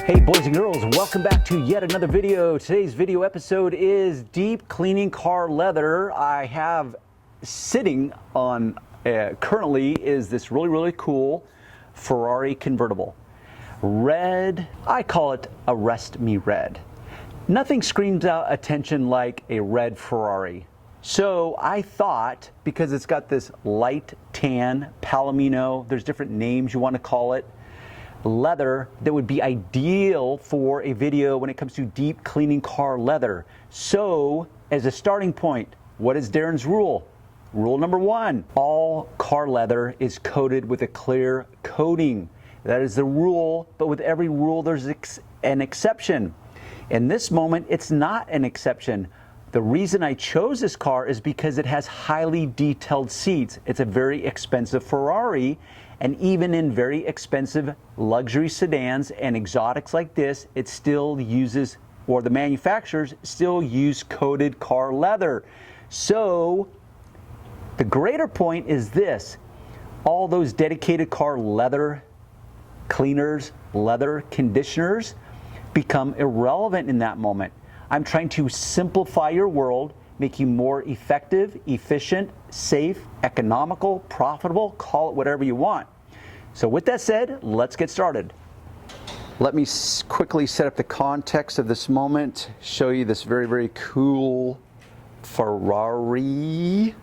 Hey boys and girls, welcome back to yet another video. Today's video episode is deep cleaning car leather. I have sitting on currently is this really cool Ferrari convertible. Red, I call it arrest me red. Nothing screams out attention like a red Ferrari. So I thought, because it's got this light tan, palomino, there's different names you want to call it, leather that would be ideal for a video when it comes to deep cleaning car leather. So as a starting point, what is Darren's rule? Rule number one, all car leather is coated with a clear coating. That is the rule, but with every rule there's an exception. In this moment, it's not an exception. The reason I chose this car is because it has highly detailed seats. It's a very expensive Ferrari, and even in very expensive luxury sedans and exotics like this, it still uses, or the manufacturers still use coated car leather. So the greater point is this: all those dedicated car leather cleaners, leather conditioners become irrelevant in that moment. I'm trying to simplify your world, make you more effective, efficient, safe, economical, profitable, call it whatever you want. So with that said, let's get started. Let me quickly set up the context of this moment, show you this very cool Ferrari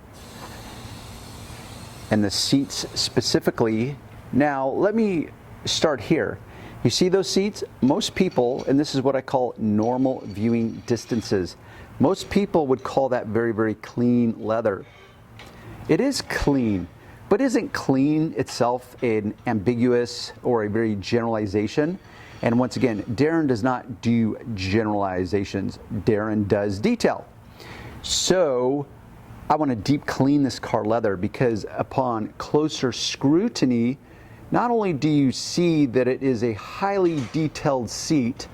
and the seats specifically. Now, let me start here. You see those seats? Most people, and this is what I call normal viewing distances, most people would call that very clean leather. It is clean, but isn't clean itself an ambiguous or a very generalization? And once again, Darren does not do generalizations. Darren does detail. So I want to deep clean this car leather because upon closer scrutiny, not only do you see that it is a highly detailed seat,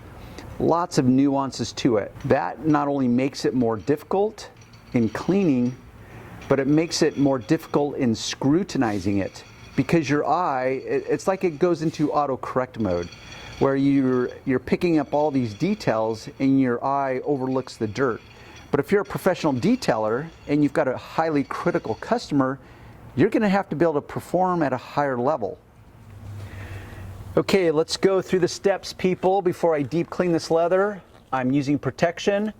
lots of nuances to it. That not only makes it more difficult in cleaning, but it makes it more difficult in scrutinizing it, because your eye, it's like it goes into autocorrect mode, where you're picking up all these details and your eye overlooks the dirt. But if you're a professional detailer and you've got a highly critical customer, you're going to have to be able to perform at a higher level. Okay, let's go through the steps, people, before I deep clean this leather. I'm using protection.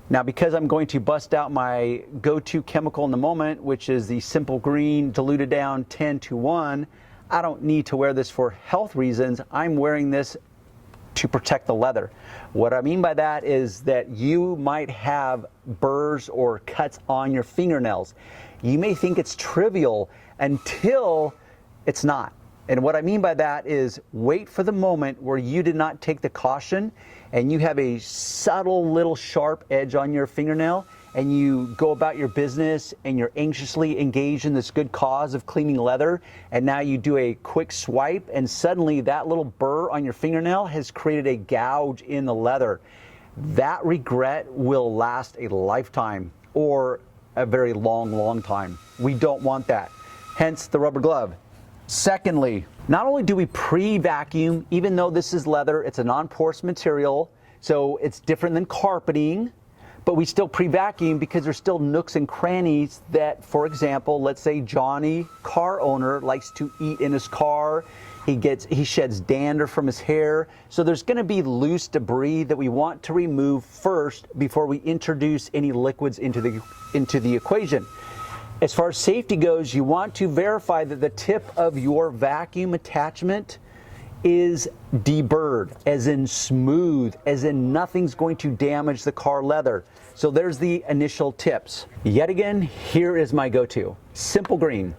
Now, because I'm going to bust out my go-to chemical in the moment, which is the simple green diluted down 10-to-1, I don't need to wear this for health reasons. I'm wearing this to protect the leather. What I mean by that is that you might have burrs or cuts on your fingernails. You may think it's trivial until it's not. And what I mean by that is wait for the moment where you did not take the caution and you have a subtle little sharp edge on your fingernail, and you go about your business and you're anxiously engaged in this good cause of cleaning leather, and now you do a quick swipe and suddenly that little burr on your fingernail has created a gouge in the leather. That regret will last a lifetime or a very long time. We don't want that. Hence the rubber glove. Secondly, not only do we pre-vacuum, even though this is leather, it's a non-porous material, so it's different than carpeting, but we still pre-vacuum because there's still nooks and crannies that, for example, let's say Johnny, car owner, likes to eat in his car. He sheds dander from his hair. So there's going to be loose debris that we want to remove first before we introduce any liquids into the equation. As far as safety goes, you want to verify that the tip of your vacuum attachment is deburred, as in smooth, as in nothing's going to damage the car leather. So there's the initial tips. Yet again, here is my go-to. Simple green.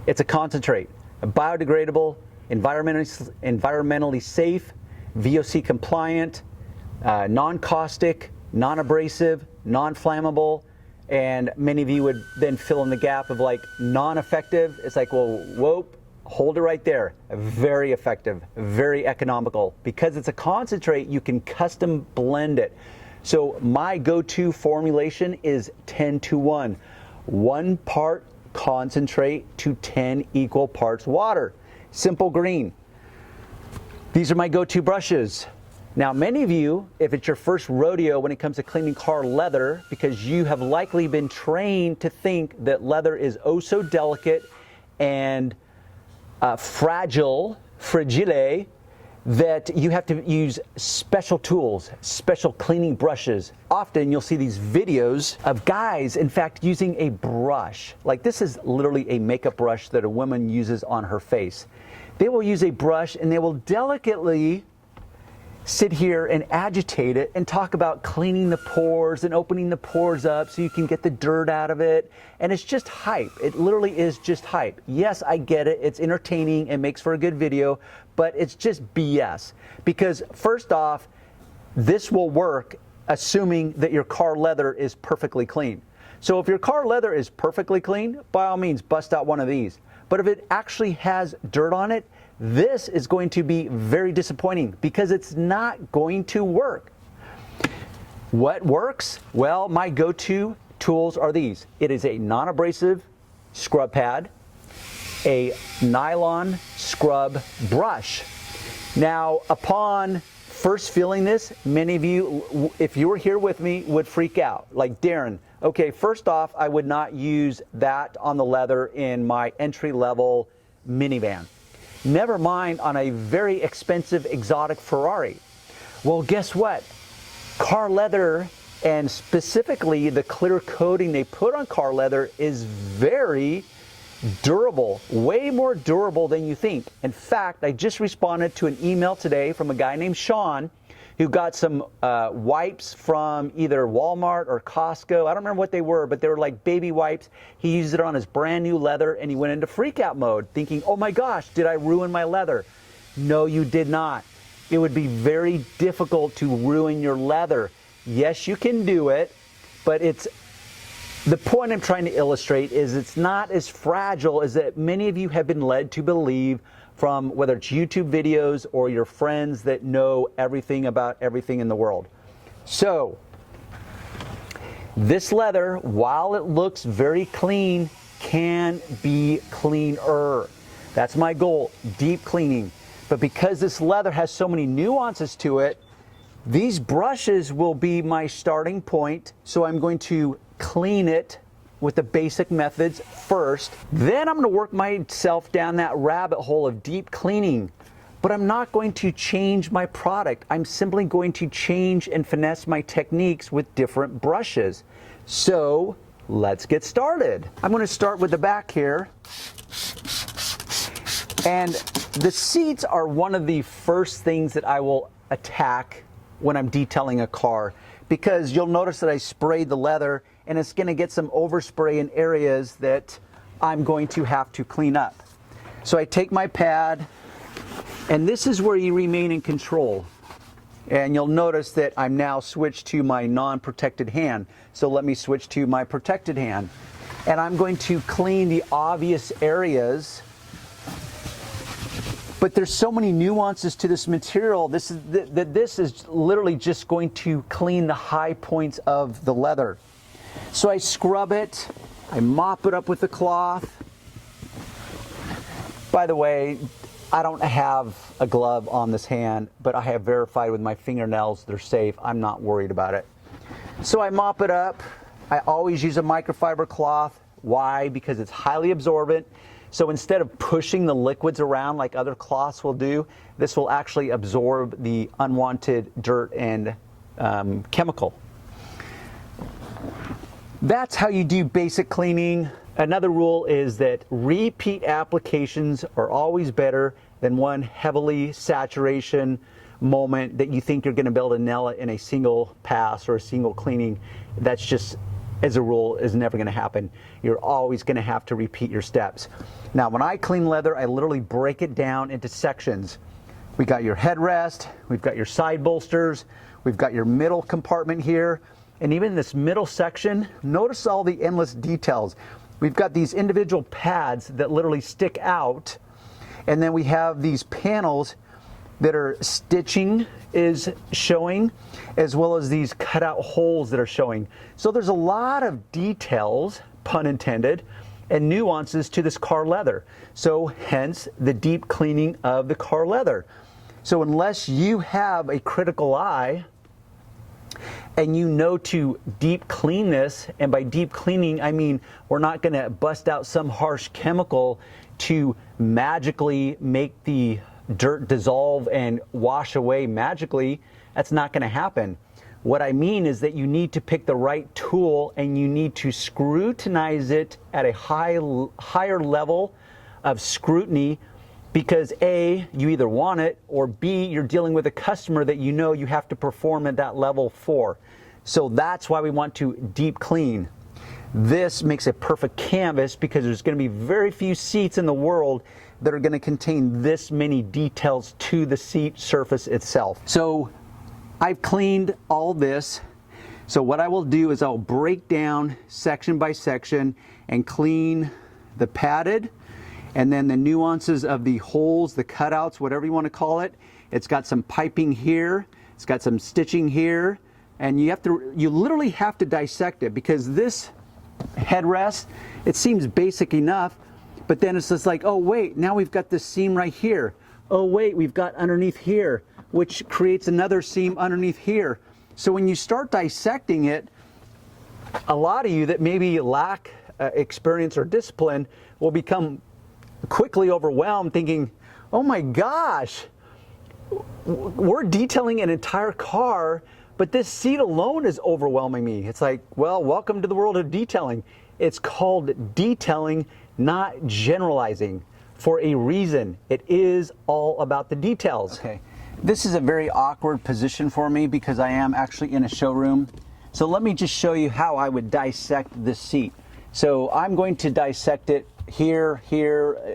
It's a concentrate, biodegradable, environmentally safe, VOC compliant, non-caustic, non-abrasive, non-flammable. And many of you would then fill in the gap of like non-effective. It's like, well, whoa, hold it right there. Very effective, very economical. Because it's a concentrate, you can custom blend it. So my go-to formulation is 10-to-1. 1 part concentrate to 10 equal parts water. Simple green. These are my go-to brushes. Now, many of you, if it's your first rodeo when it comes to cleaning car leather, because you have likely been trained to think that leather is oh so delicate and fragile, that you have to use special tools, special cleaning brushes. Often you'll see these videos of guys, in fact, using a brush. Like this is literally a makeup brush that a woman uses on her face. They will use a brush and they will delicately sit here and agitate it and talk about cleaning the pores and opening the pores up so you can get the dirt out of it. And it's just hype. It literally is just hype. Yes, I get it. It's entertaining. It makes for a good video, but it's just BS. Because first off, this will work assuming that your car leather is perfectly clean. So if your car leather is perfectly clean, by all means, bust out one of these. But if it actually has dirt on it, this is going to be very disappointing because it's not going to work. What works? Well, my go-to tools are these. It is a non-abrasive scrub pad, a nylon scrub brush. Now, upon first feeling this, many of you, if you were here with me, would freak out. Like, Darren, okay, first off, I would not use that on the leather in my entry-level minivan. Never mind on a very expensive exotic Ferrari. Well, guess what? Car leather, and specifically the clear coating they put on car leather, is very durable, way more durable than you think. In fact, I just responded to an email today from a guy named Sean who got some wipes from either Walmart or Costco. I don't remember what they were, but they were like baby wipes. He used it on his brand new leather and he went into freak out mode thinking, oh my gosh, did I ruin my leather? No, you did not. It would be very difficult to ruin your leather. Yes, you can do it, but the point I'm trying to illustrate is it's not as fragile as that many of you have been led to believe from whether it's YouTube videos or your friends that know everything about everything in the world. So, this leather, while it looks very clean, can be cleaner. That's my goal, deep cleaning. But because this leather has so many nuances to it, these brushes will be my starting point. So I'm going to clean it with the basic methods first. Then I'm going to work myself down that rabbit hole of deep cleaning. But I'm not going to change my product. I'm simply going to change and finesse my techniques with different brushes. So let's get started. I'm going to start with the back here. And the seats are one of the first things that I will attack when I'm detailing a car, because you'll notice that I sprayed the leather and it's going to get some overspray in areas that I'm going to have to clean up. So I take my pad, and this is where you remain in control. And you'll notice that I'm now switched to my non-protected hand. So let me switch to my protected hand. And I'm going to clean the obvious areas. But there's so many nuances to this material. This is literally just going to clean the high points of the leather. So I scrub it, I mop it up with the cloth. By the way, I don't have a glove on this hand, but I have verified with my fingernails they're safe. I'm not worried about it. So I mop it up. I always use a microfiber cloth. Why? Because it's highly absorbent. So instead of pushing the liquids around like other cloths will do, this will actually absorb the unwanted dirt and chemical. That's how you do basic cleaning. Another rule is that repeat applications are always better than one heavily saturation moment that you think you're going to be able to nail it in a single pass or a single cleaning. That's just, as a rule, is never going to happen. You're always going to have to repeat your steps. Now, when I clean leather, I literally break it down into sections. We got your headrest, we've got your side bolsters, we've got your middle compartment here, and even this middle section, notice all the endless details. We've got these individual pads that literally stick out, and then we have these panels that are stitching is showing, as well as these cutout holes that are showing. So there's a lot of details, pun intended, and nuances to this car leather. So hence the deep cleaning of the car leather. So unless you have a critical eye and you know to deep clean this, and by deep cleaning, I mean we're not going to bust out some harsh chemical to magically make the dirt dissolve and wash away magically. That's not going to happen. What I mean is that you need to pick the right tool and you need to scrutinize it at a higher level of scrutiny, because A, you either want it, or B, you're dealing with a customer that you know you have to perform at that level for. So that's why we want to deep clean. This makes a perfect canvas because there's going to be very few seats in the world that are going to contain this many details to the seat surface itself. So I've cleaned all this. So what I will do is I'll break down section by section and clean the padded, and then the nuances of the holes, the cutouts, whatever you want to call it. It's got some piping here, it's got some stitching here, and you literally have to dissect it, because this headrest, it seems basic enough, but then it's just like, oh wait, now we've got this seam right here. Oh wait, we've got underneath here, which creates another seam underneath here. So when you start dissecting it, a lot of you that maybe lack experience or discipline will become quickly overwhelmed, thinking, oh my gosh, we're detailing an entire car, but this seat alone is overwhelming me. It's like, well, welcome to the world of detailing. It's called detailing, not generalizing, for a reason. It is all about the details. Okay, this is a very awkward position for me because I am actually in a showroom. So let me just show you how I would dissect this seat. So I'm going to dissect it here.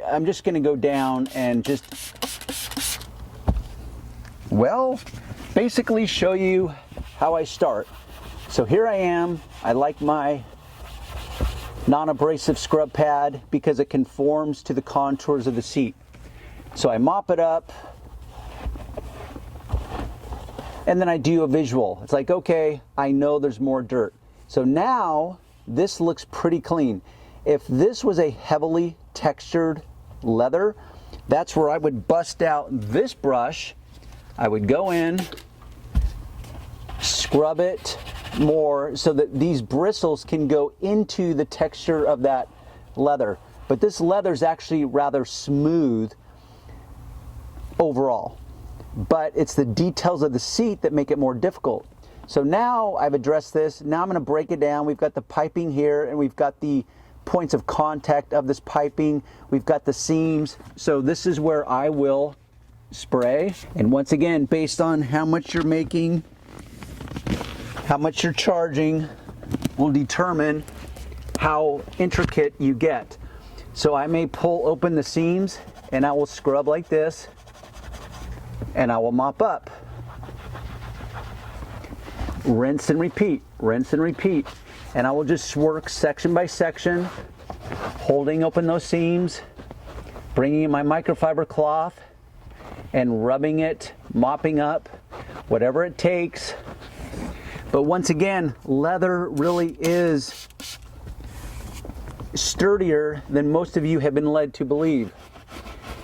I'm just going to go down and just, well, basically show you how I start. So here I am. I like my non-abrasive scrub pad because it conforms to the contours of the seat. So I mop it up, and then I do a visual. It's like, okay, I know there's more dirt. So now this looks pretty clean. If this was a heavily textured leather, that's where I would bust out this brush. I would go in, scrub it more so that these bristles can go into the texture of that leather. But this leather is actually rather smooth overall. But it's the details of the seat that make it more difficult. So now I've addressed this. Now I'm going to break it down. We've got the piping here, and we've got the points of contact of this piping. We've got the seams. So this is where I will spray. And once again, based on how much you're making, how much you're charging, will determine how intricate you get. So I may pull open the seams and I will scrub like this, and I will mop up. Rinse and repeat, rinse and repeat. And I will just work section by section, holding open those seams, bringing in my microfiber cloth and rubbing it, mopping up, whatever it takes. But once again, leather really is sturdier than most of you have been led to believe.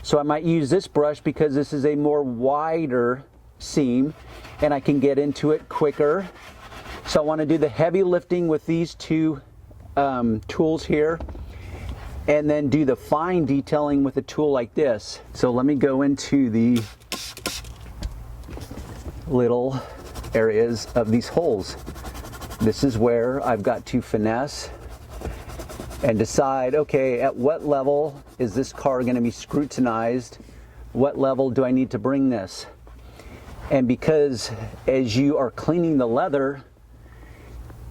So I might use this brush because this is a more wider seam and I can get into it quicker. So I want to do the heavy lifting with these two tools here, and then do the fine detailing with a tool like this. So let me go into the little areas of these holes. This is where I've got to finesse and decide, okay, at what level is this car going to be scrutinized? What level do I need to bring this? And because as you are cleaning the leather,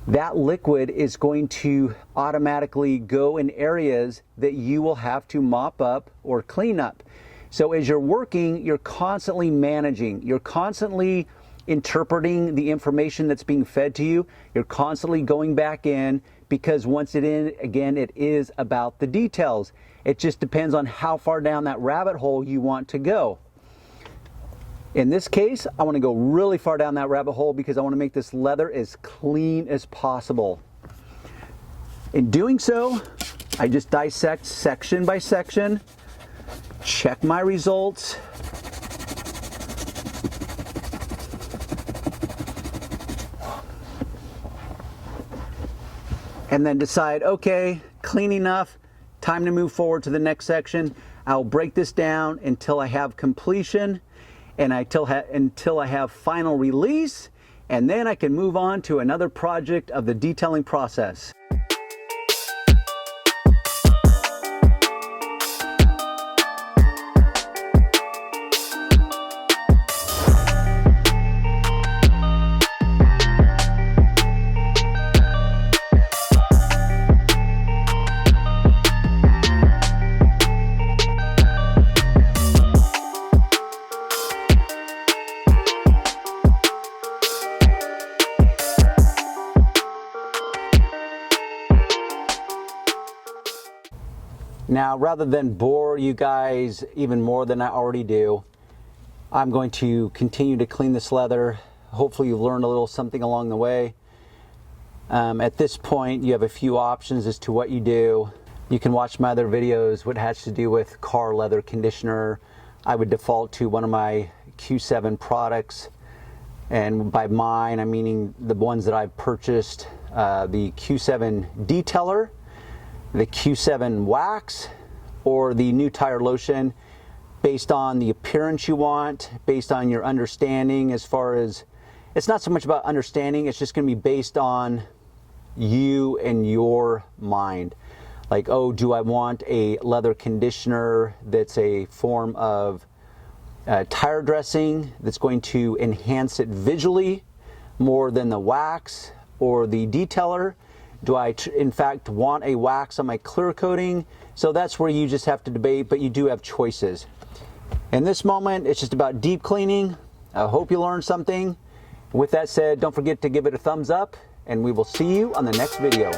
that liquid is going to automatically go in areas that you will have to mop up or clean up. So as you're working, you're constantly managing, you're constantly interpreting the information that's being fed to you, you're constantly going back in, because once it in, again, it is about the details. It just depends on how far down that rabbit hole you want to go. In this case, I want to go really far down that rabbit hole because I want to make this leather as clean as possible. In doing so, I just dissect section by section, check my results, and then decide, okay, clean enough, time to move forward to the next section. I'll break this down until I have completion and until I have final release, and then I can move on to another project of the detailing process. Now, rather than bore you guys even more than I already do, I'm going to continue to clean this leather. Hopefully you've learned a little something along the way. At this point, you have a few options as to what you do. You can watch my other videos, what has to do with car leather conditioner. I would default to one of my Q7 products. And by mine, I'm meaning the ones that I've purchased, the Q7 detailer, the Q7 wax, or the new tire lotion, based on the appearance you want, based on your understanding. As far as, it's not so much about understanding, it's just going to be based on you and your mind. Like, oh, do I want a leather conditioner that's a form of tire dressing that's going to enhance it visually more than the wax or the detailer? Do I in fact want a wax on my clear coating? So that's where you just have to debate, but you do have choices. In this moment, it's just about deep cleaning. I hope you learned something. With that said, don't forget to give it a thumbs up, and we will see you on the next video.